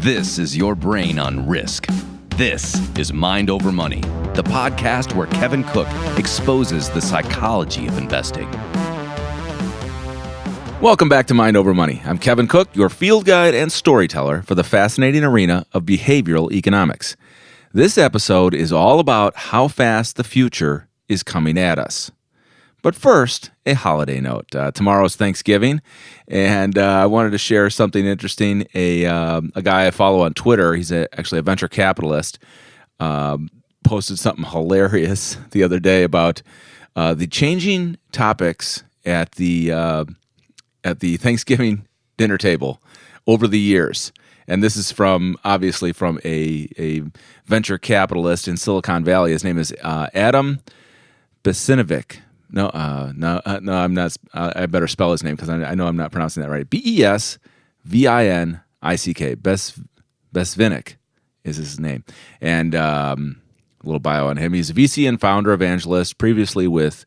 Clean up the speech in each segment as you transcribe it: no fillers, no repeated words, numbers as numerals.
This is your brain on risk. This is Mind Over Money, the podcast where Kevin Cook exposes the psychology of investing. Welcome back to Mind Over Money. I'm Kevin Cook, your field guide and storyteller for the fascinating arena of behavioral economics. This episode is all about how fast the future is coming at us. But first, a holiday note. Tomorrow's Thanksgiving, and I wanted to share something interesting. A guy I follow on Twitter, he's actually a venture capitalist, posted something hilarious the other day about the changing topics at the Thanksgiving dinner table over the years. And this is obviously from a venture capitalist in Silicon Valley. His name is Adam Besinovic. No, I'm not. I better spell his name because I know I'm not pronouncing that right. Besvinick. Besvinick is his name. And a little bio on him. He's a VC and founder evangelist, previously with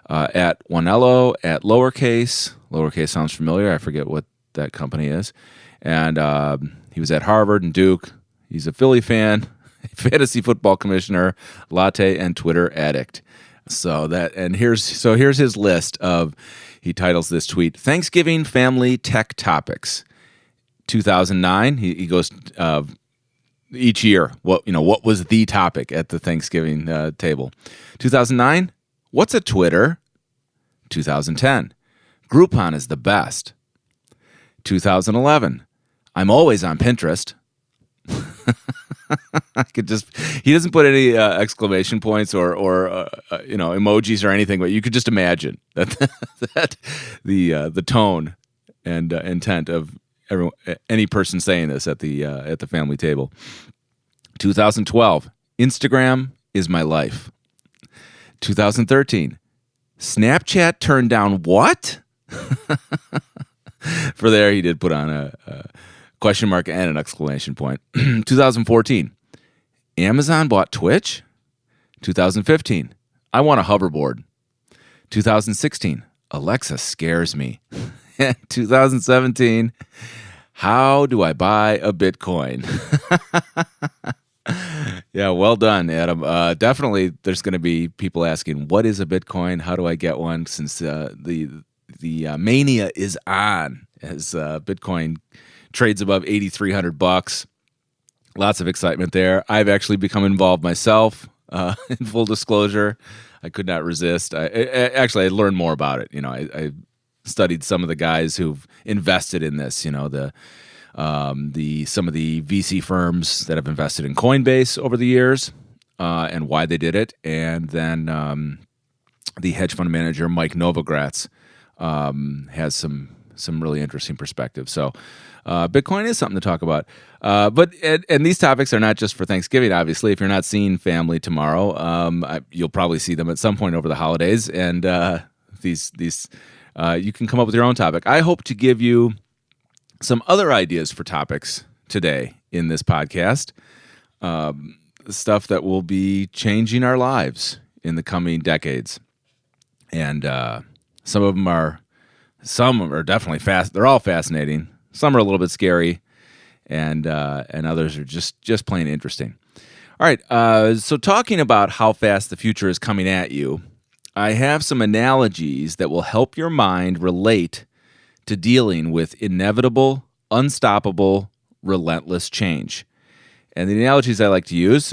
at Onello, at Lowercase. Lowercase sounds familiar. I forget what that company is. And he was at Harvard and Duke. He's a Philly fan, fantasy football commissioner, latte, and Twitter addict. Here's his list of, he titles this tweet, Thanksgiving Family Tech Topics. 2009, he goes each year, what was the topic at the Thanksgiving table? 2009, what's a Twitter? 2010, Groupon is the best. 2011, I'm always on Pinterest. He doesn't put any exclamation points or emojis or anything, but you could just imagine that the tone and intent of any person saying this at the family table. 2012, Instagram is my life. 2013, Snapchat turned down what? For there, he did put on a question mark and an exclamation point. 2014, Amazon bought Twitch. 2015, I want a hoverboard. 2016, Alexa scares me. 2017, how do I buy a Bitcoin? Yeah, well done, Adam. Definitely, there's going to be people asking, what is a Bitcoin? How do I get one? Since the mania is on as Bitcoin trades above $8,300. Lots of excitement there. I've actually become involved myself. In full disclosure, I could not resist. I learned more about it. I studied some of the guys who've invested in this. Some of the VC firms that have invested in Coinbase over the years, and why they did it, and then the hedge fund manager Mike Novogratz has some really interesting perspectives. So Bitcoin is something to talk about. But these topics are not just for Thanksgiving, obviously. If you're not seeing family tomorrow, you'll probably see them at some point over the holidays. And these you can come up with your own topic. I hope to give you some other ideas for topics today in this podcast, stuff that will be changing our lives in the coming decades. And some of them are definitely fast. They're all fascinating. Some are a little bit scary, and others are just plain interesting. All right. So talking about how fast the future is coming at you, I have some analogies that will help your mind relate to dealing with inevitable, unstoppable, relentless change. And the analogies I like to use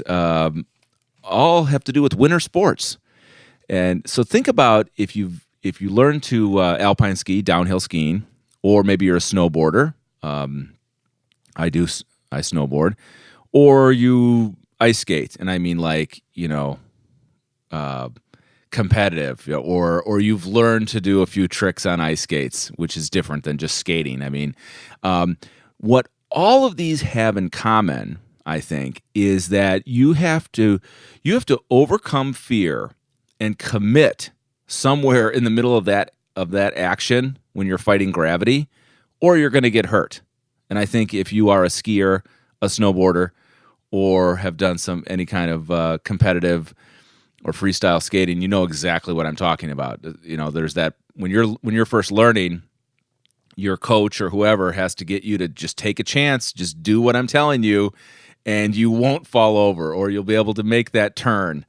all have to do with winter sports. And so think about if you learn to alpine ski, downhill skiing, or maybe you're a snowboarder. I snowboard, or you ice skate, and I mean competitive, or you've learned to do a few tricks on ice skates, which is different than just skating. I mean, what all of these have in common, I think, is that you have to overcome fear and commit somewhere in the middle of that action when you're fighting gravity, or you're going to get hurt. And I think if you are a skier, a snowboarder, or have done any kind of competitive or freestyle skating, you know exactly what I'm talking about. There's that when you're first learning, your coach or whoever has to get you to just take a chance, just do what I'm telling you, and you won't fall over, or you'll be able to make that turn.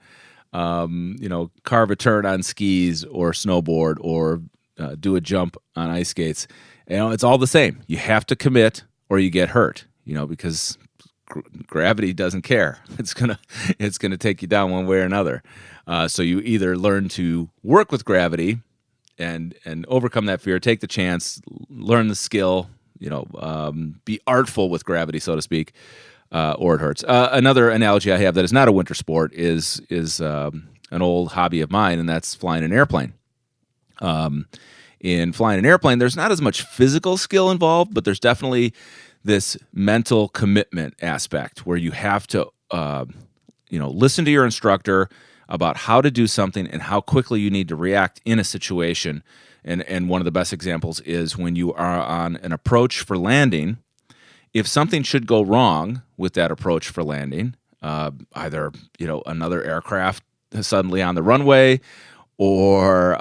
Carve a turn on skis or snowboard, or do a jump on ice skates. It's all the same. You have to commit or you get hurt, because gravity doesn't care. It's gonna take you down one way or another. So you either learn to work with gravity and overcome that fear, take the chance, learn the skill, be artful with gravity, so to speak, or it hurts. Another analogy I have that is not a winter sport is an old hobby of mine, and that's flying an airplane. In flying an airplane, there's not as much physical skill involved, but there's definitely this mental commitment aspect where you have to, listen to your instructor about how to do something and how quickly you need to react in a situation. And one of the best examples is when you are on an approach for landing. If something should go wrong with that approach for landing, either another aircraft suddenly on the runway, or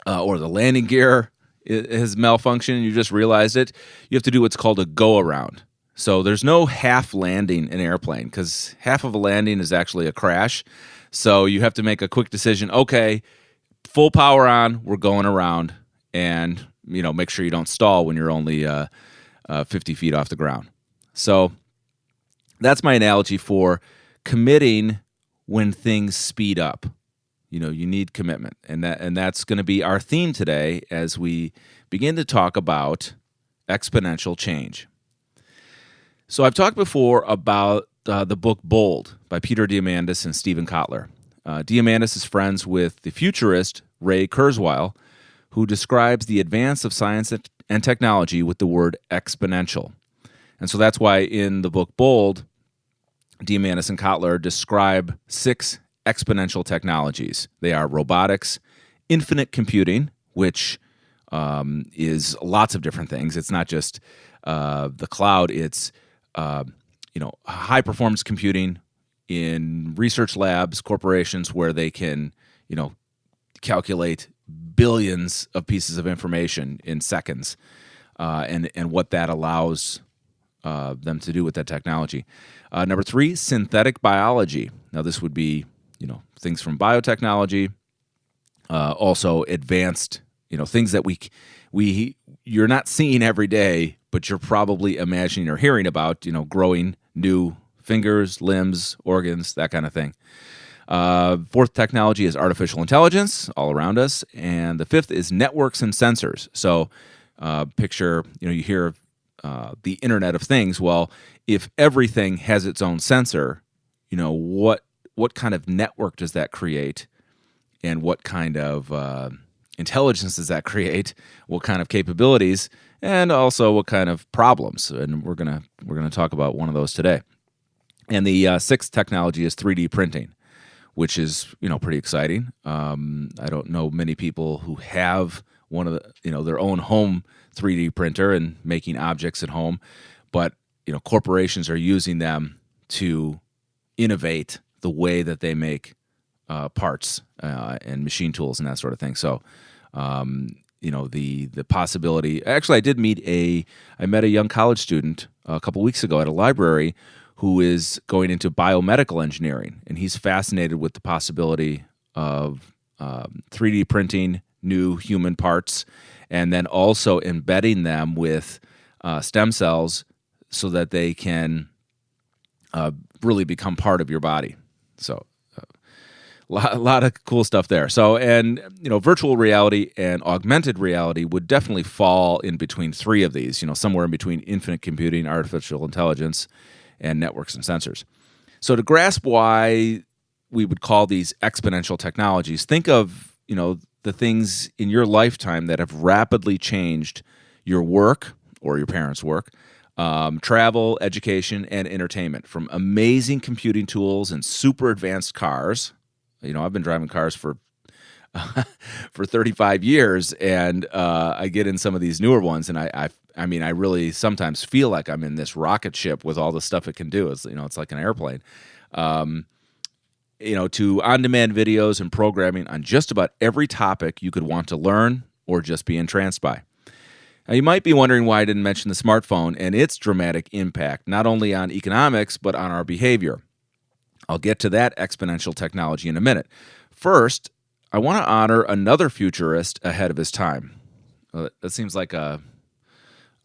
the landing gear has malfunctioned and you just realized it, you have to do what's called a go-around. So there's no half landing an airplane, because half of a landing is actually a crash. So you have to make a quick decision. Okay, full power on, we're going around, and make sure you don't stall when you're only 50 feet off the ground. So that's my analogy for committing when things speed up. You need commitment, and that's going to be our theme today as we begin to talk about exponential change. So I've talked before about the book Bold by Peter Diamandis and Stephen Kotler. Diamandis is friends with the futurist Ray Kurzweil, who describes the advance of science and technology with the word exponential. And so that's why in the book Bold, Diamandis and Kotler describe 6 exponential technologies. They are robotics, infinite computing, which is lots of different things. It's not just the cloud. It's high performance computing in research labs, corporations, where they can calculate billions of pieces of information in seconds, and what that allows them to do with that technology. Number 3, synthetic biology. Now this would be things from biotechnology, also advanced, things that you're not seeing every day, but you're probably imagining or hearing about, growing new fingers, limbs, organs, that kind of thing. 4th technology is artificial intelligence all around us. And the 5th is networks and sensors. So picture, you hear the Internet of Things. Well, if everything has its own sensor, what kind of network does that create, and what kind of intelligence does that create? What kind of capabilities, and also what kind of problems? And we're gonna talk about one of those today. And the 6th technology is 3D printing, which is pretty exciting. I don't know many people who have one of the their own home 3D printer and making objects at home, but corporations are using them to innovate the way that they make parts and machine tools and that sort of thing. So, the possibility. Actually, I met a young college student a couple weeks ago at a library who is going into biomedical engineering, and he's fascinated with the possibility of 3D printing new human parts, and then also embedding them with stem cells so that they can really become part of your body. So a lot of cool stuff there. So, and virtual reality and augmented reality would definitely fall in between 3 of these, somewhere in between infinite computing, artificial intelligence, and networks and sensors. So to grasp why we would call these exponential technologies, think of, the things in your lifetime that have rapidly changed your work or your parents' work, travel, education, and entertainment, from amazing computing tools and super advanced cars. I've been driving cars for 35 years, and I get in some of these newer ones, and I really sometimes feel like I'm in this rocket ship with all the stuff it can do. It's like an airplane. To on-demand videos and programming on just about every topic you could want to learn or just be entranced by. Now, you might be wondering why I didn't mention the smartphone and its dramatic impact, not only on economics, but on our behavior. I'll get to that exponential technology in a minute. First, I want to honor another futurist ahead of his time. That seems like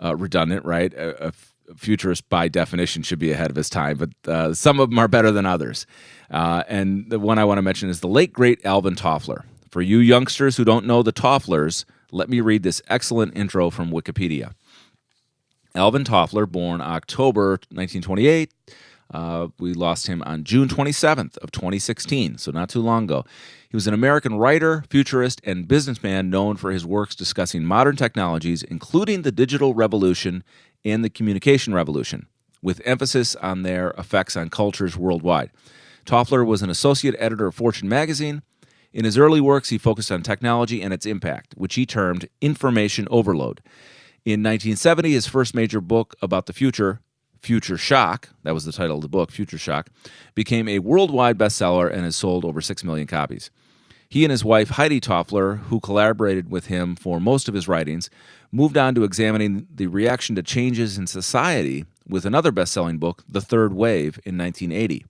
redundant, right? A futurist, by definition, should be ahead of his time, but some of them are better than others. And the one I want to mention is the late, great Alvin Toffler. For you youngsters who don't know the Tofflers, let me read this excellent intro from Wikipedia. Alvin Toffler, born October 1928. We lost him on June 27th of 2016, so not too long ago. He was an American writer, futurist, and businessman known for his works discussing modern technologies, including the digital revolution and the communication revolution, with emphasis on their effects on cultures worldwide. Toffler was an associate editor of Fortune magazine. In his early works, he focused on technology and its impact, which he termed information overload. In 1970, his first major book about the future, Future Shock, that was the title of the book, Future Shock, became a worldwide bestseller and has sold over 6 million copies. He and his wife, Heidi Toffler, who collaborated with him for most of his writings, moved on to examining the reaction to changes in society with another best-selling book, The Third Wave, in 1980.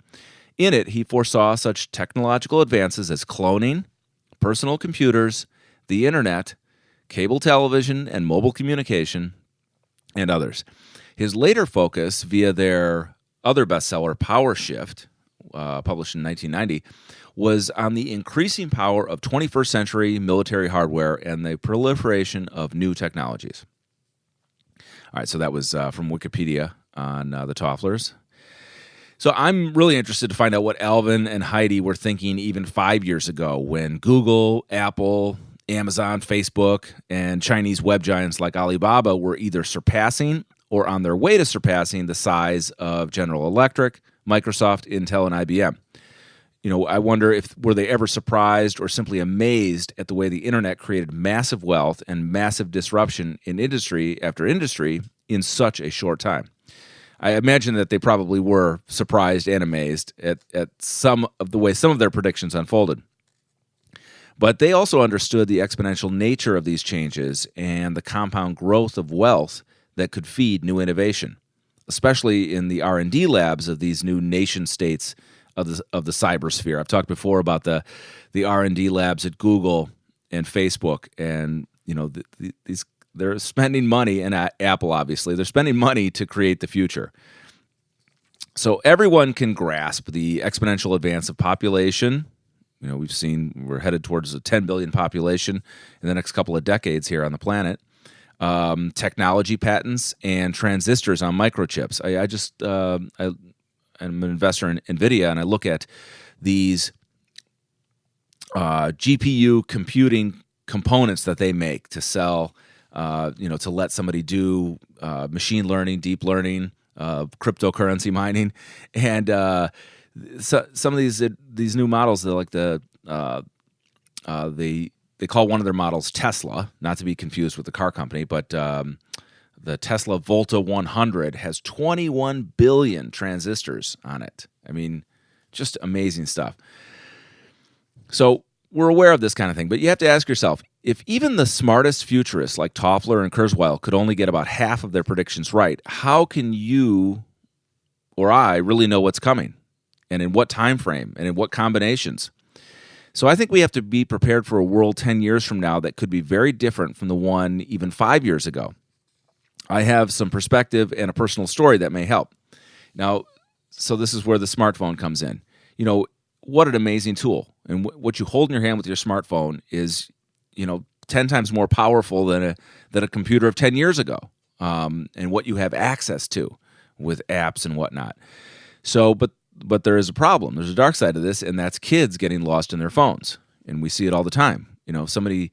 In it, he foresaw such technological advances as cloning, personal computers, the internet, cable television, and mobile communication, and others. His later focus, via their other bestseller, Power Shift, published in 1990, was on the increasing power of 21st century military hardware and the proliferation of new technologies. All right, so that was from Wikipedia on the Tofflers. So I'm really interested to find out what Alvin and Heidi were thinking even 5 years ago when Google, Apple, Amazon, Facebook, and Chinese web giants like Alibaba were either surpassing or on their way to surpassing the size of General Electric, Microsoft, Intel, and IBM. You know, I wonder were they ever surprised or simply amazed at the way the internet created massive wealth and massive disruption in industry after industry in such a short time. I imagine that they probably were surprised and amazed at some of the way some of their predictions unfolded. But they also understood the exponential nature of these changes and the compound growth of wealth that could feed new innovation, especially in the R&D labs of these new nation states of the cybersphere. I've talked before about the R&D labs at Google and Facebook, and you know these they're spending money, and Apple obviously they're spending money to create the future. So everyone can grasp the exponential advance of population. You know, we're headed towards a 10 billion population in the next couple of decades here on the planet. Technology patents and transistors on microchips. I'm an investor in NVIDIA, and I look at these GPU computing components that they make to sell, to let somebody do machine learning, deep learning, cryptocurrency mining, and so some of these new models, they're like they call one of their models Tesla, not to be confused with the car company, but the Tesla Volta 100 has 21 billion transistors on it. I mean, just amazing stuff. So we're aware of this kind of thing, but you have to ask yourself, if even the smartest futurists like Toffler and Kurzweil could only get about half of their predictions right, how can you or I really know what's coming and in what time frame and in what combinations? So I think we have to be prepared for a world 10 years from now that could be very different from the one even 5 years ago. I have some perspective and a personal story that may help. Now, so this is where the smartphone comes in. You know, what an amazing tool. And what you hold in your hand with your smartphone is, 10 times more powerful than a computer of 10 years ago, and what you have access to with apps and whatnot. So, but there is a problem. There's a dark side of this, and that's kids getting lost in their phones. And we see it all the time. If somebody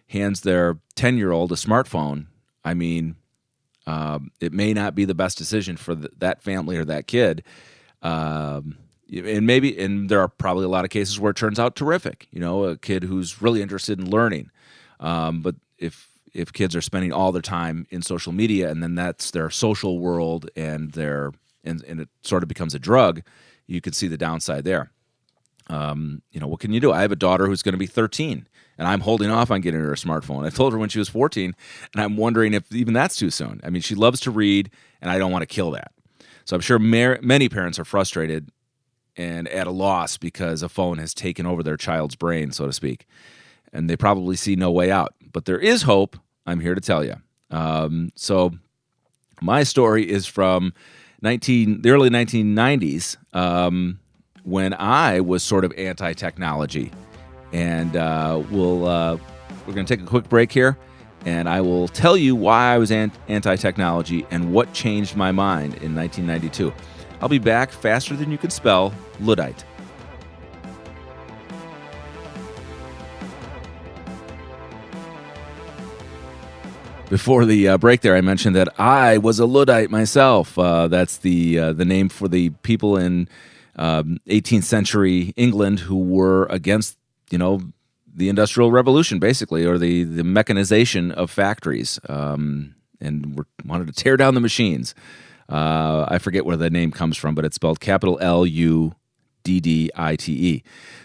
hands their 10-year-old a smartphone, I mean, it may not be the best decision for that family or that kid. And there are probably a lot of cases where it turns out terrific. A kid who's really interested in learning. But if kids are spending all their time in social media, and then that's their social world, and it sort of becomes a drug, you could see the downside there. What can you do? I have a daughter who's going to be 13, and I'm holding off on getting her a smartphone. I told her when she was 14, and I'm wondering if even that's too soon. I mean, she loves to read, and I don't want to kill that. So I'm sure many parents are frustrated and at a loss because a phone has taken over their child's brain, so to speak, and they probably see no way out. But there is hope, I'm here to tell you. So my story is from the early 1990s, when I was sort of anti-technology. And we're going to take a quick break here, and I will tell you why I was anti-technology and what changed my mind in 1992. I'll be back faster than you can spell Luddite. Before the break there, I mentioned that I was a Luddite myself. That's the name for the people in 18th century England who were against, the Industrial Revolution, basically, or the mechanization of factories, and wanted to tear down the machines. I forget where the name comes from, but it's spelled capital Luddite.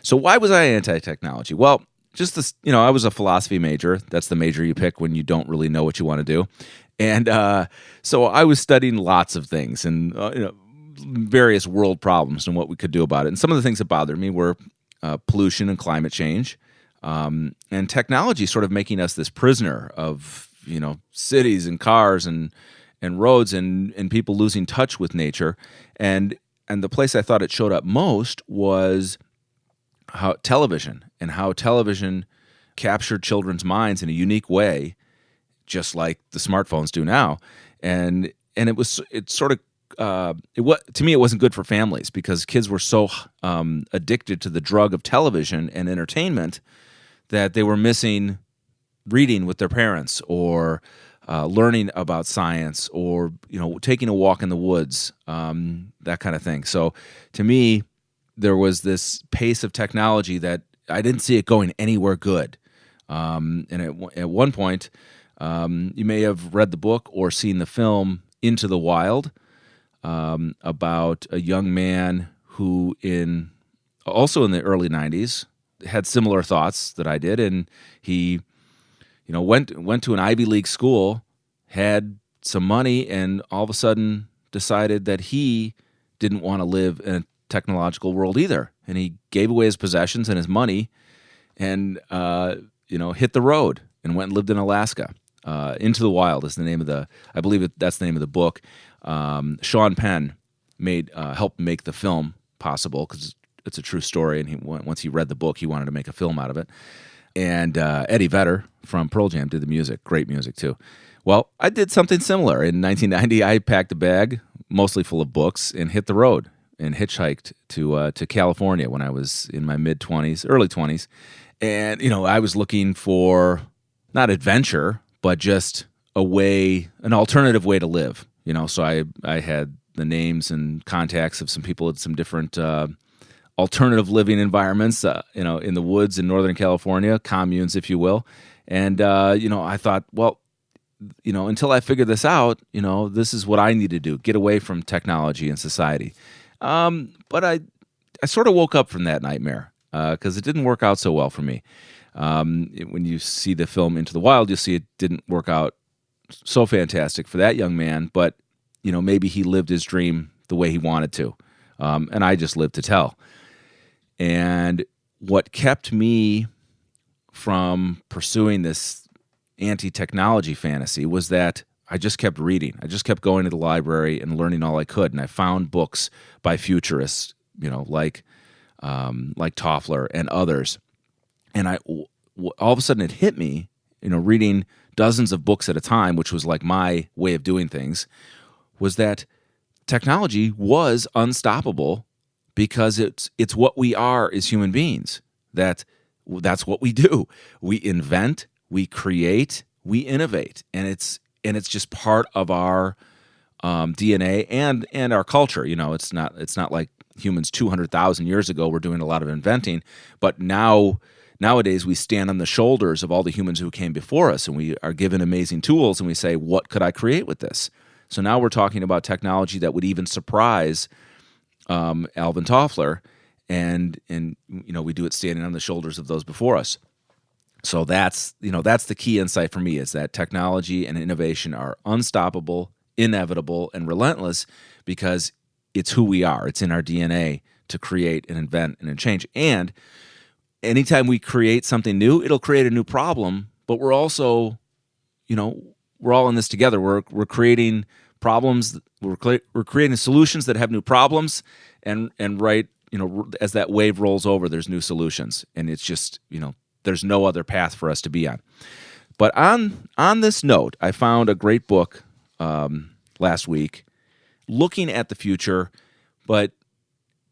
So why was I anti-technology? Well, just this, I was a philosophy major. That's the major you pick when you don't really know what you want to do. And so I was studying lots of things and various world problems and what we could do about it. And some of the things that bothered me were pollution and climate change, and technology sort of making us this prisoner of cities and cars and roads and people losing touch with nature. And the place I thought it showed up most was how television captured children's minds in a unique way, just like the smartphones do now. And to me, it wasn't good for families because kids were so addicted to the drug of television and entertainment that they were missing reading with their parents or learning about science or taking a walk in the woods, that kind of thing. So to me, there was this pace of technology that I didn't see it going anywhere good. And at one point, you may have read the book or seen the film Into the Wild, about a young man who also in the early 90s had similar thoughts that I did, and he went to an Ivy League school, had some money, and all of a sudden decided that he didn't want to live in a technological world either, and he gave away his possessions and his money and hit the road and went and lived in Alaska. Into the Wild is the name of I believe that's the name of the book. Sean Penn helped make the film possible because it's a true story, and once he read the book, he wanted to make a film out of it. And Eddie Vedder from Pearl Jam did the music, great music too. Well, I did something similar. In 1990, I packed a bag, mostly full of books, and hit the road and hitchhiked to California when I was in my mid-20s, early 20s. And, I was looking for not adventure, but just an alternative way to live. So I had the names and contacts of some people at some different alternative living environments, in the woods in Northern California, communes, if you will. And, I thought, well, until I figure this out, this is what I need to do, get away from technology and society. But I sort of woke up from that nightmare because it didn't work out so well for me. When you see the film Into the Wild, you'll see it didn't work out so fantastic for that young man, but maybe he lived his dream the way he wanted to, and I just lived to tell. And what kept me from pursuing this anti-technology fantasy was that I just kept reading. I just kept going to the library and learning all I could, and I found books by futurists, like Toffler and others. And all of a sudden it hit me, reading dozens of books at a time, which was like my way of doing things, was that technology was unstoppable because it's what we are as human beings. That's what we do. We invent, we create, we innovate, and it's just part of our DNA and our culture. It's not like humans 200,000 years ago were doing a lot of inventing, but nowadays we stand on the shoulders of all the humans who came before us, and we are given amazing tools, and we say, what could I create with this? So now we're talking about technology that would even surprise Alvin Toffler, and we do it standing on the shoulders of those before us. So that's the key insight for me, is that technology and innovation are unstoppable, inevitable, and relentless because it's who we are. It's in our DNA to create and invent and change. And anytime we create something new, it'll create a new problem, but we're also, we're all in this together. We're creating problems, we're creating solutions that have new problems, and right, as that wave rolls over, there's new solutions. And it's just, there's no other path for us to be on. But on this note, I found a great book last week looking at the future, but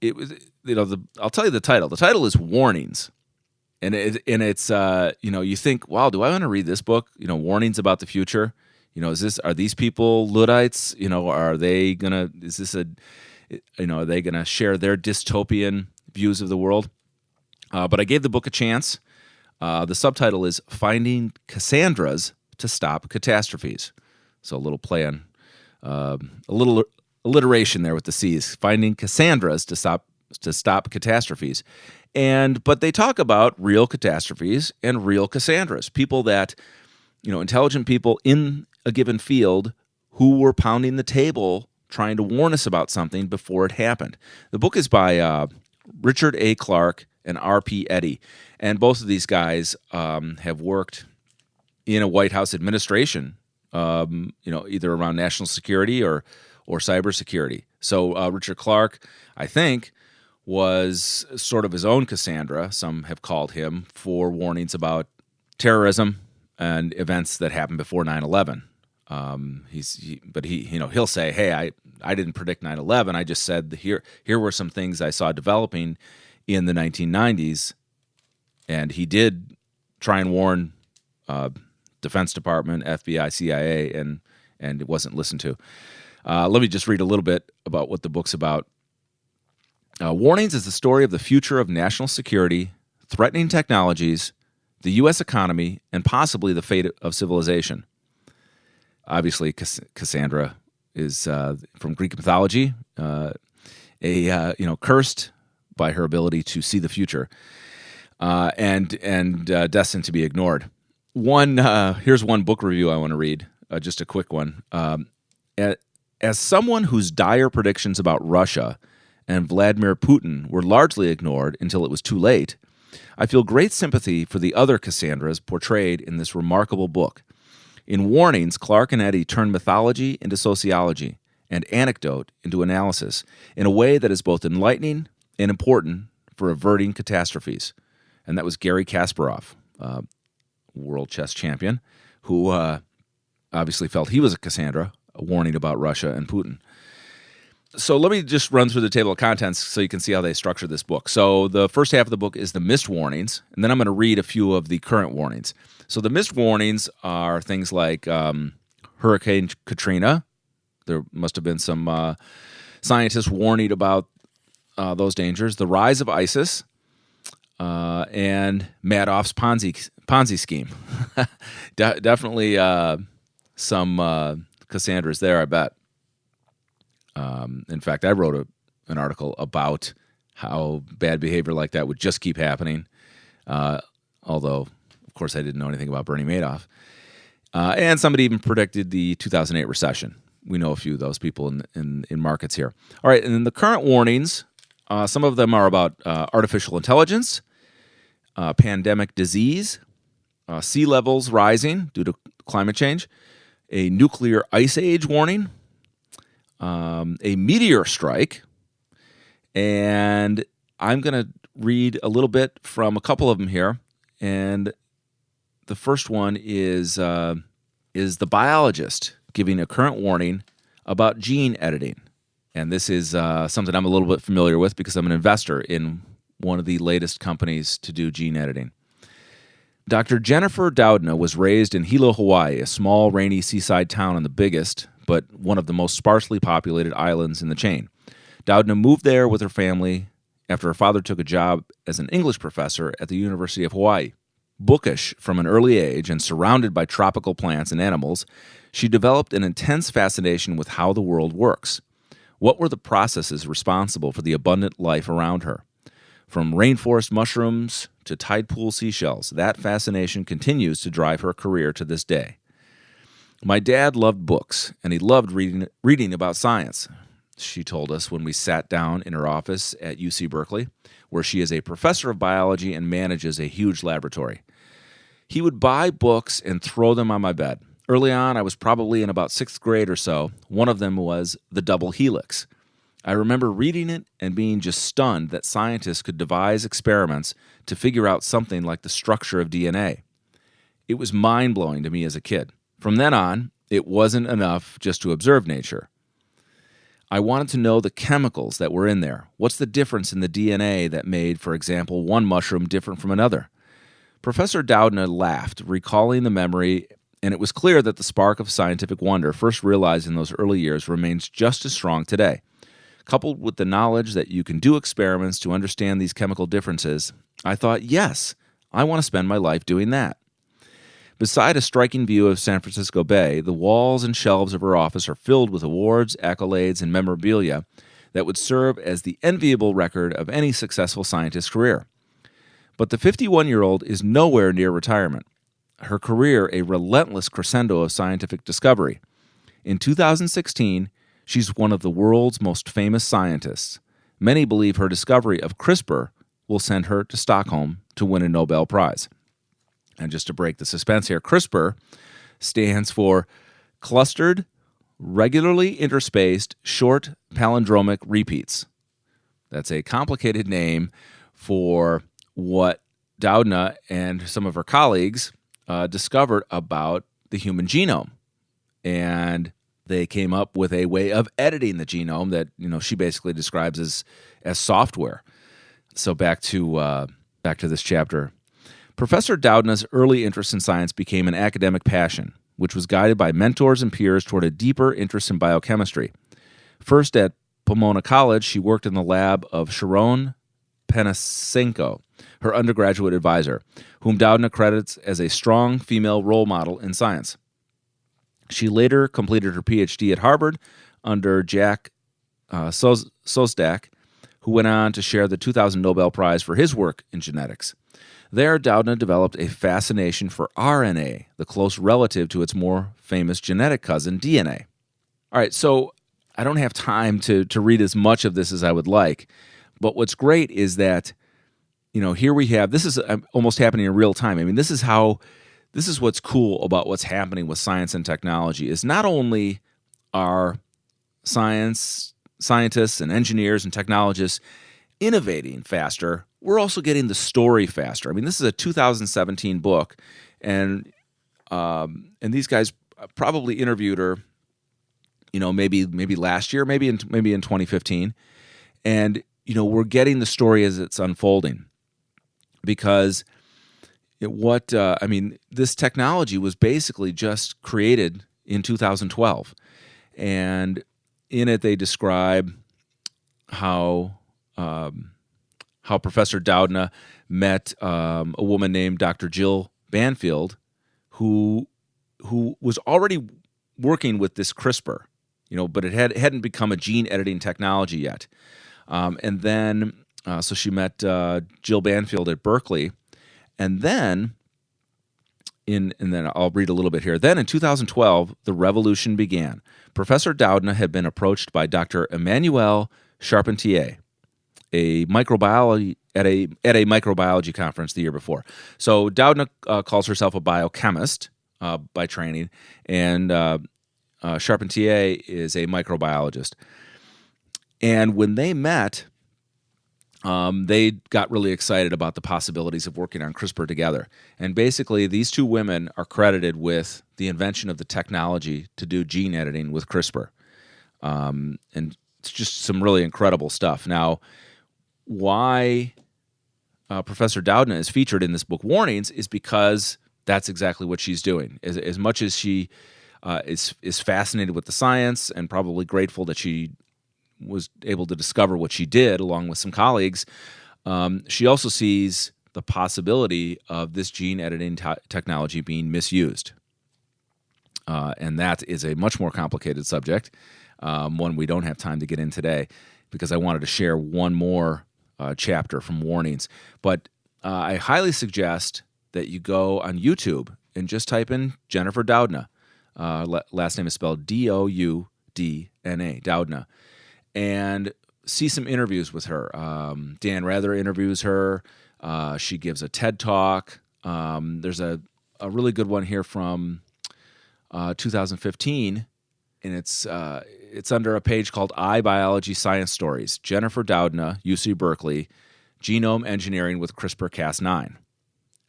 it was, I'll tell you the title. The title is Warnings. And it's you think, wow, do I want to read this book? Warnings about the future. Are these people Luddites? Are they gonna share their dystopian views of the world? But I gave the book a chance. The subtitle is Finding Cassandras to Stop Catastrophes. So a little play on a little alliteration there with the C's. Finding Cassandras to stop catastrophes. But they talk about real catastrophes and real Cassandras, people that, intelligent people in a given field who were pounding the table trying to warn us about something before it happened. The book is by Richard A. Clarke and R.P. Eddy, and both of these guys have worked in a White House administration, either around national security or cybersecurity. So Richard Clarke, I think, was sort of his own Cassandra, some have called him, for warnings about terrorism and events that happened before 9/11. He'll say, hey, I didn't predict 9/11. I just said here were some things I saw developing in the 1990s, and he did try and warn Defense Department, FBI, CIA, and it wasn't listened to. Let me just read a little bit about what the book's about. Warnings is the story of the future of national security, threatening technologies, the U.S. economy, and possibly the fate of civilization. Obviously, Cassandra is from Greek mythology, cursed by her ability to see the future, and destined to be ignored. Here's one book review I want to read, just a quick one. As someone whose dire predictions about Russia and Vladimir Putin were largely ignored until it was too late, I feel great sympathy for the other Cassandras portrayed in this remarkable book. In Warnings, Clarke and Eddy turn mythology into sociology and anecdote into analysis in a way that is both enlightening and important for averting catastrophes. And that was Garry Kasparov, world chess champion, who obviously felt he was a Cassandra, a warning about Russia and Putin. So let me just run through the table of contents so you can see how they structure this book. So the first half of the book is the missed warnings, and then I'm going to read a few of the current warnings. So the missed warnings are things like Hurricane Katrina. There must have been some scientists warning about those dangers. The rise of ISIS and Madoff's Ponzi scheme. Definitely some Cassandras there, I bet. In fact, I wrote an article about how bad behavior like that would just keep happening, although, of course, I didn't know anything about Bernie Madoff. And somebody even predicted the 2008 recession. We know a few of those people in markets here. All right, and then the current warnings, some of them are about artificial intelligence, pandemic disease, sea levels rising due to climate change, a nuclear ice age warning, a meteor strike, and I'm going to read a little bit from a couple of them here. And the first one is the biologist giving a current warning about gene editing. And this is something I'm a little bit familiar with because I'm an investor in one of the latest companies to do gene editing. Dr. Jennifer Doudna was raised in Hilo, Hawaii, a small, rainy seaside town on the biggest, but one of the most sparsely populated islands in the chain. Doudna moved there with her family after her father took a job as an English professor at the University of Hawaii. Bookish from an early age and surrounded by tropical plants and animals, she developed an intense fascination with how the world works. What were the processes responsible for the abundant life around her? From rainforest mushrooms to tide pool seashells, that fascination continues to drive her career to this day. My dad loved books, and he loved reading about science, she told us when we sat down in her office at UC Berkeley, where she is a professor of biology and manages a huge laboratory. He would buy books and throw them on my bed. Early on, I was probably in about 6th grade or so. One of them was The Double Helix. I remember reading it and being just stunned that scientists could devise experiments to figure out something like the structure of DNA. It was mind-blowing to me as a kid. From then on, it wasn't enough just to observe nature. I wanted to know the chemicals that were in there. What's the difference in the DNA that made, for example, one mushroom different from another? Professor Doudna laughed, recalling the memory, and it was clear that the spark of scientific wonder first realized in those early years remains just as strong today. Coupled with the knowledge that you can do experiments to understand these chemical differences, I thought, yes, I want to spend my life doing that. Beside a striking view of San Francisco Bay, the walls and shelves of her office are filled with awards, accolades, and memorabilia that would serve as the enviable record of any successful scientist's career. But the 51-year-old is nowhere near retirement. Her career a relentless crescendo of scientific discovery. In 2016, she's one of the world's most famous scientists. Many believe her discovery of CRISPR will send her to Stockholm to win a Nobel Prize. And just to break the suspense here, CRISPR stands for Clustered Regularly Interspaced Short Palindromic Repeats. That's a complicated name for what Doudna and some of her colleagues discovered about the human genome. And they came up with a way of editing the genome that she basically describes as software. So back to this chapter. Professor Doudna's early interest in science became an academic passion, which was guided by mentors and peers toward a deeper interest in biochemistry. First at Pomona College, she worked in the lab of Sharon Panasenko, her undergraduate advisor, whom Doudna credits as a strong female role model in science. She later completed her PhD at Harvard under Jack Szostak, who went on to share the 2000 Nobel Prize for his work in genetics. There, Doudna developed a fascination for RNA, the close relative to its more famous genetic cousin, DNA. All right, so I don't have time to read as much of this as I would like, but what's great is that, here we have, this is almost happening in real time. I mean, this is what's cool about what's happening with science and technology, is not only are scientists and engineers and technologists innovating faster, we're also getting the story faster. I mean, this is a 2017 book, and these guys probably interviewed her, maybe last year, maybe in 2015, and we're getting the story as it's unfolding, because this technology was basically just created in 2012, and in it they describe how Professor Doudna met a woman named Dr. Jill Banfield, who was already working with this CRISPR, but it hadn't become a gene editing technology yet. And then, so she met Jill Banfield at Berkeley, and then I'll read a little bit here. Then in 2012, the revolution began. Professor Doudna had been approached by Dr. Emmanuel Charpentier, a microbiology at a microbiology conference the year before. So Doudna calls herself a biochemist by training, and Charpentier is a microbiologist. And when they met, they got really excited about the possibilities of working on CRISPR together. And basically, these two women are credited with the invention of the technology to do gene editing with CRISPR. And it's just some really incredible stuff. Now, why Professor Doudna is featured in this book, Warnings, is because that's exactly what she's doing. As much as she is fascinated with the science and probably grateful that she was able to discover what she did along with some colleagues, she also sees the possibility of this gene editing technology being misused. And that is a much more complicated subject, one we don't have time to get in today, because I wanted to share one more chapter from warnings. But I highly suggest that you go on YouTube and just type in Jennifer Doudna. Last name is spelled Doudna, Doudna, and see some interviews with her. Dan Rather interviews her. She gives a TED Talk. There's a really good one here from 2015, and it's under a page called iBiology Science Stories. Jennifer Doudna, UC Berkeley, Genome Engineering with CRISPR-Cas9,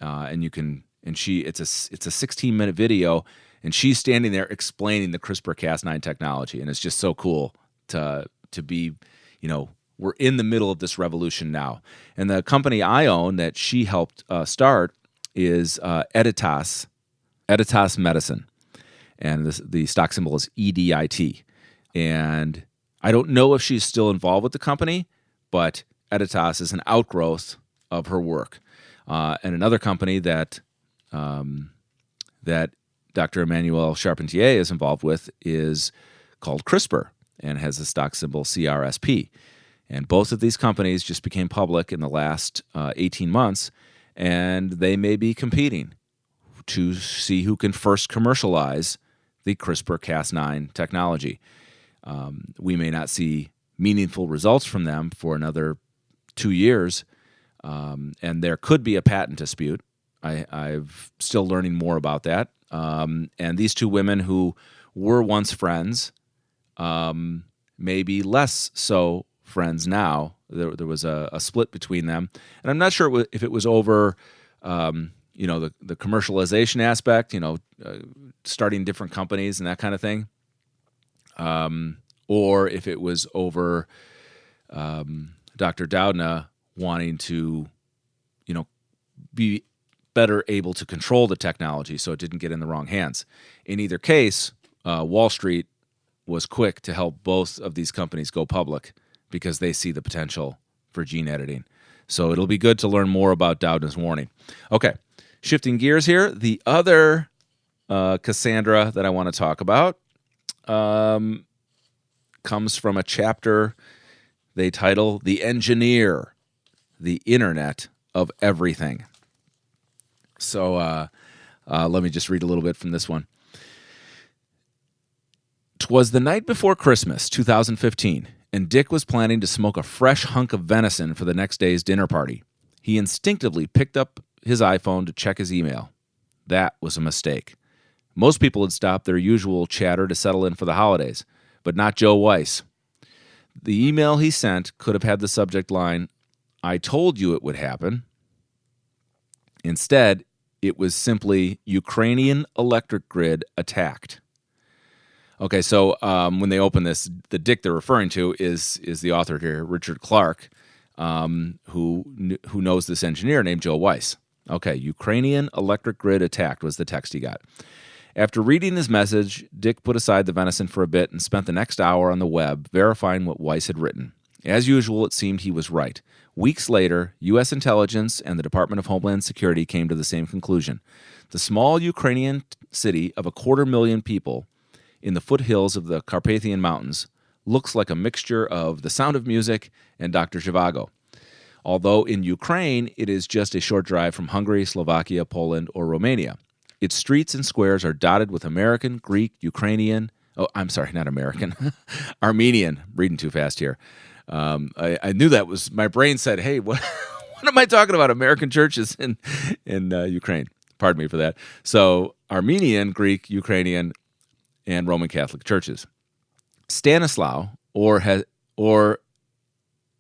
it's a 16-minute video, and she's standing there explaining the CRISPR-Cas9 technology, and it's just so cool to be, we're in the middle of this revolution now. And the company I own that she helped start is Editas Medicine, and the stock symbol is EDIT. And I don't know if she's still involved with the company, but Editas is an outgrowth of her work. And another company that Dr. Emmanuel Charpentier is involved with is called CRISPR and has the stock symbol CRSP. And both of these companies just became public in the last 18 months, and they may be competing to see who can first commercialize the CRISPR-Cas9 technology. We may not see meaningful results from them for another 2 years, and there could be a patent dispute. I'm still learning more about that. And these two women who were once friends may be less so friends now. There was a split between them, and I'm not sure if it was over the commercialization aspect, starting different companies and that kind of thing, or if it was over Dr. Doudna wanting to, be better able to control the technology so it didn't get in the wrong hands. In either case, Wall Street was quick to help both of these companies go public because they see the potential for gene editing. So it'll be good to learn more about Doudna's warning. Okay, shifting gears here. The other Cassandra that I want to talk about comes from a chapter they title The Engineer, the Internet of Everything. So let me just read a little bit from this one. "'Twas the night before Christmas, 2015, and Dick was planning to smoke a fresh hunk of venison for the next day's dinner party. He instinctively picked up his iPhone to check his email. That was a mistake. Most people had stopped their usual chatter to settle in for the holidays, but not Joe Weiss. The email he sent could have had the subject line, 'I told you it would happen.' Instead, it was simply Ukrainian electric grid attacked." Okay, so when they open this, the Dick they're referring to is the author here, Richard Clark, who knows this engineer named Joe Weiss. Okay, Ukrainian electric grid attacked was the text he got. After reading his message, Dick put aside the venison for a bit and spent the next hour on the web verifying what Weiss had written. As usual, it seemed he was right. Weeks later, U.S. intelligence and the Department of Homeland Security came to the same conclusion. The small Ukrainian city of 250,000 people in the foothills of the Carpathian Mountains looks like a mixture of The Sound of Music and Dr. Zhivago. Although in Ukraine, it is just a short drive from Hungary, Slovakia, Poland, or Romania. Its streets and squares are dotted with American, Greek, Ukrainian, Armenian, reading too fast here. I knew that was, my brain said, hey, what am I talking about? American churches in Ukraine. Pardon me for that. So Armenian, Greek, Ukrainian, and Roman Catholic churches. Stanislaw, or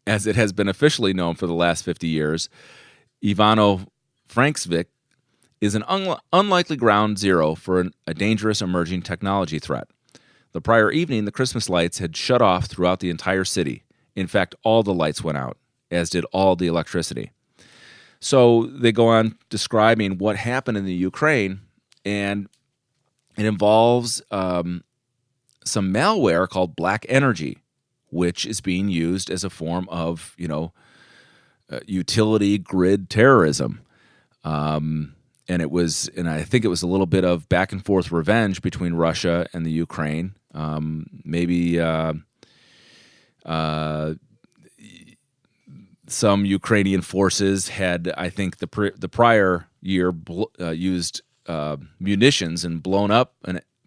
as it has been officially known for the last 50 years, Ivano-Frankivsk, is an unlikely ground zero for a dangerous emerging technology threat. The prior evening, the Christmas lights had shut off throughout the entire city. In fact, all the lights went out, as did all the electricity. So they go on describing what happened in the Ukraine, and it involves some malware called BlackEnergy, which is being used as a form of, utility grid terrorism. And I think it was a little bit of back and forth revenge between Russia and the Ukraine. some Ukrainian forces had, I think, the prior year used munitions and blown up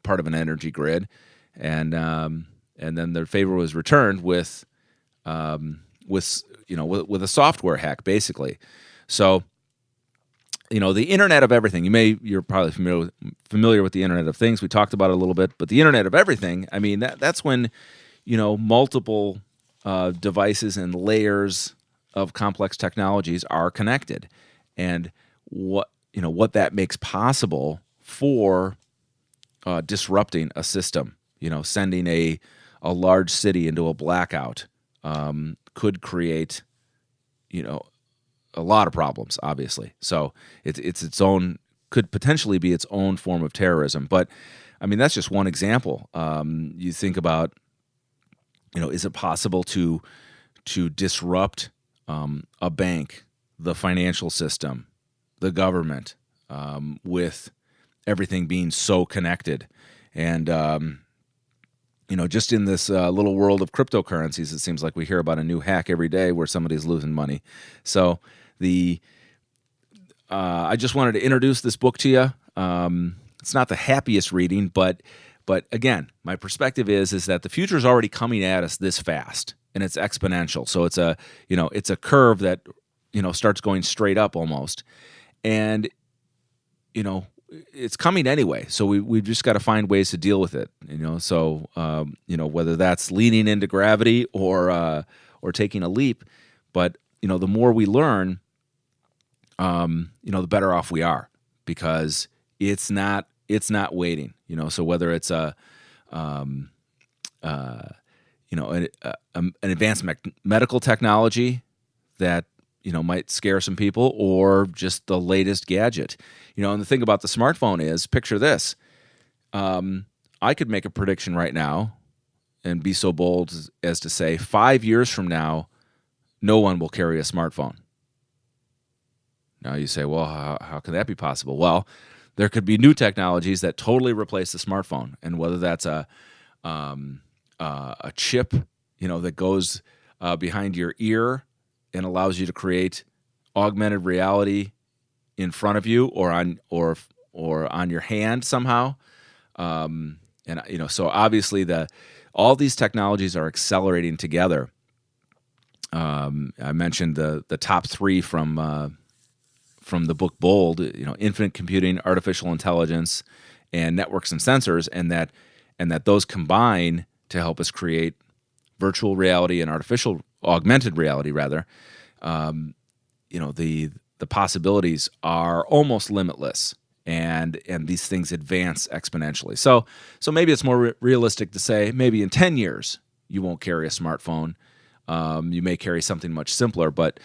part of an energy grid, and then their favor was returned with a software hack, basically. So, the Internet of Everything. You're probably familiar with the Internet of Things. We talked about it a little bit, but the Internet of Everything. I mean, that's when multiple devices and layers of complex technologies are connected, and what that makes possible for disrupting a system. Sending a large city into a blackout could create a lot of problems, obviously. So it's its own, could potentially be its own form of terrorism. But I mean, that's just one example. You think about, is it possible to disrupt a bank, the financial system, the government, with everything being so connected? And just in this little world of cryptocurrencies, it seems like we hear about a new hack every day where somebody's losing money. So I just wanted to introduce this book to you. It's not the happiest reading, but again, my perspective is that the future is already coming at us this fast, and it's exponential. So it's a curve that starts going straight up almost, and it's coming anyway. So we've just got to find ways to deal with it. So whether that's leaning into gravity or taking a leap, but the more we learn, the better off we are, because it's not waiting. So whether it's an advanced medical technology that might scare some people, or just the latest gadget. And the thing about the smartphone is, picture this. I could make a prediction right now and be so bold as to say 5 years from now, no one will carry a smartphone. Now you say, well, how can that be possible? Well, there could be new technologies that totally replace the smartphone, and whether that's a chip, that goes behind your ear and allows you to create augmented reality in front of you, or on your hand somehow. So obviously all these technologies are accelerating together. I mentioned the top three from the book Bold, infinite computing, artificial intelligence, and networks and sensors, and that those combine to help us create virtual reality and augmented reality rather. The possibilities are almost limitless, and these things advance exponentially. So maybe it's more realistic to say maybe in 10 years you won't carry a smartphone. You may carry something much simpler, but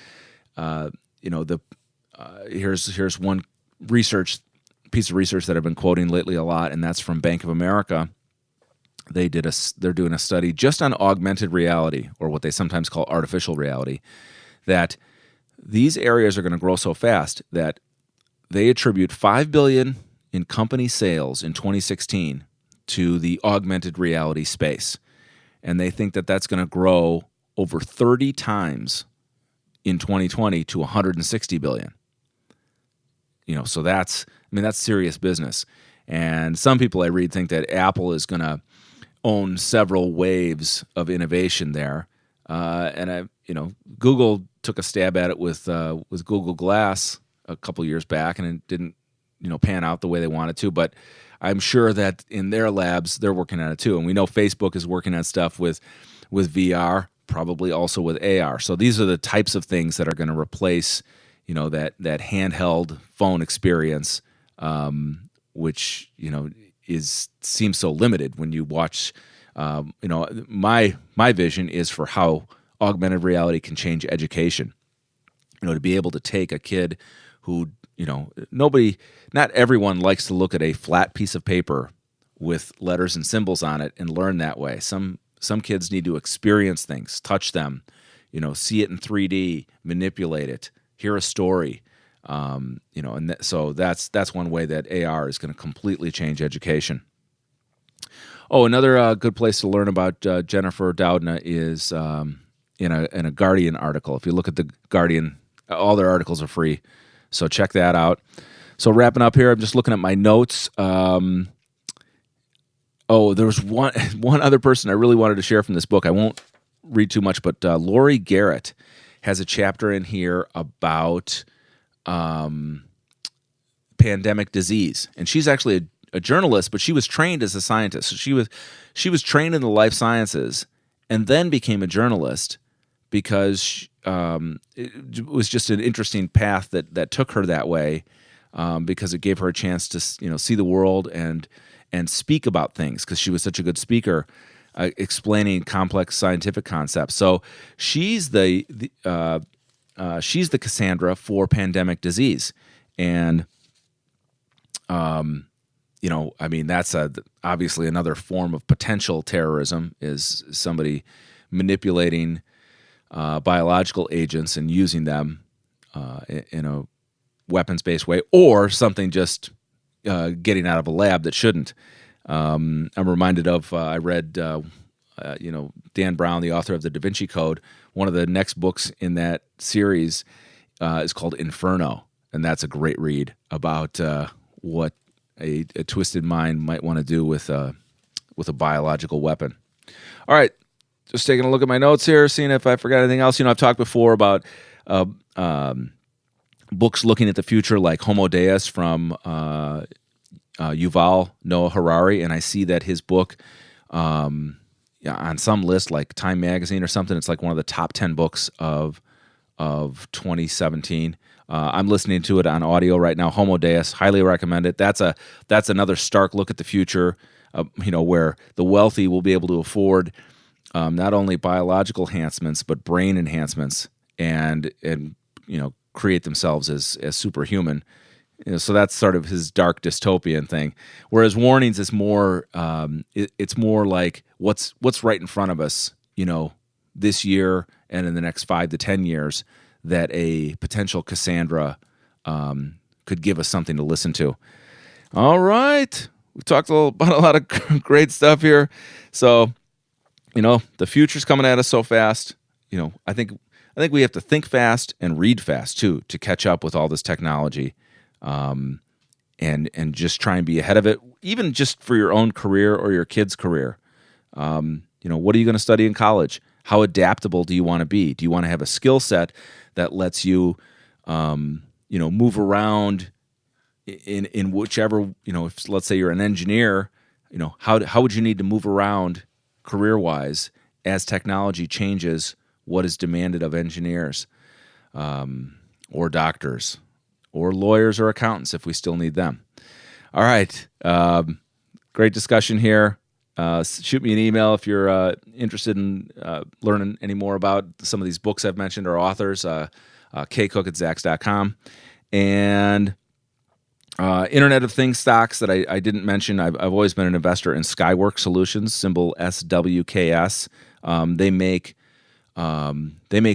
here's one piece of research that I've been quoting lately a lot, and that's from Bank of America. They're doing a study just on augmented reality, or what they sometimes call artificial reality, that these areas are going to grow so fast that they attribute $5 billion in company sales in 2016 to the augmented reality space, and they think that that's going to grow over 30 times in 2020 to $160 billion. So that's serious business. And some people I read think that Apple is going to own several waves of innovation there. And Google took a stab at it with Google Glass a couple years back, and it didn't pan out the way they wanted to. But I'm sure that in their labs they're working on it too. And we know Facebook is working on stuff with VR, probably also with AR. So these are the types of things that are going to replace that handheld phone experience, which seems so limited when you watch. My vision is for how augmented reality can change education. To be able to take a kid who not everyone likes to look at a flat piece of paper with letters and symbols on it and learn that way. Some kids need to experience things, touch them, see it in 3D, manipulate it, hear a story, so that's one way that AR is going to completely change education. Oh, another good place to learn about Jennifer Doudna is in a Guardian article. If you look at the Guardian, all their articles are free, so check that out. So wrapping up here, I'm just looking at my notes. There was one other person I really wanted to share from this book. I won't read too much, but Lori Garrett has a chapter in here about pandemic disease, and she's actually a journalist, but she was trained as a scientist. So she was trained in the life sciences and then became a journalist because it was just an interesting path that took her that way, because it gave her a chance to see the world and speak about things, because she was such a good speaker, explaining complex scientific concepts. So she's the Cassandra for pandemic disease, and that's obviously another form of potential terrorism, is somebody manipulating biological agents and using them in a weapons-based way, or something just getting out of a lab that shouldn't. I'm reminded of, I read, Dan Brown, the author of the Da Vinci Code. One of the next books in that series is called Inferno, and that's a great read about what a twisted mind might want to do with a biological weapon. All right, just taking a look at my notes here, seeing if I forgot anything else. I've talked before about books looking at the future, like Homo Deus from Yuval Noah Harari, and I see that his book on some list, like Time Magazine or something, it's like one of the top 10 books of 2017. I'm listening to it on audio right now. Homo Deus, highly recommend it. That's another stark look at the future, where the wealthy will be able to afford not only biological enhancements but brain enhancements, and create themselves as superhuman. So that's sort of his dark dystopian thing. Whereas Warnings is more, it's more like what's right in front of us, this year and in the next 5 to 10 years, that a potential Cassandra could give us something to listen to. All right, we've talked about a lot of great stuff here. So, the future's coming at us so fast. I think we have to think fast and read fast too to catch up with all this technology, and just try and be ahead of it, even just for your own career or your kid's career. What are you going to study in college? How adaptable do you want to be? Do you want to have a skill set that lets you, move around in whichever, if let's say you're an engineer, how would you need to move around career-wise as technology changes what is demanded of engineers, or doctors, or lawyers or accountants if we still need them. All right. Great discussion here. Shoot me an email if you're interested in learning any more about some of these books I've mentioned or authors, kcook@zax.com. And Internet of Things stocks that I didn't mention, I've always been an investor in Skyworks Solutions, symbol SWKS. They make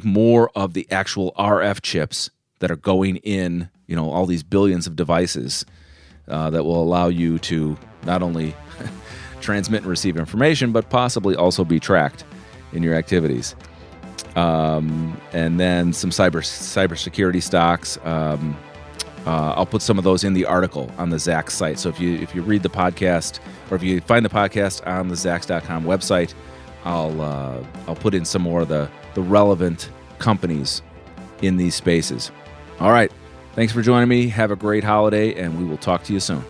more of the actual RF chips that are going in, all these billions of devices that will allow you to not only transmit and receive information, but possibly also be tracked in your activities. And then some cybersecurity stocks. I'll put some of those in the article on the Zax site. So if you read the podcast, or if you find the podcast on the Zax.com website, I'll put in some more of the relevant companies in these spaces. All right. Thanks for joining me. Have a great holiday, and we will talk to you soon.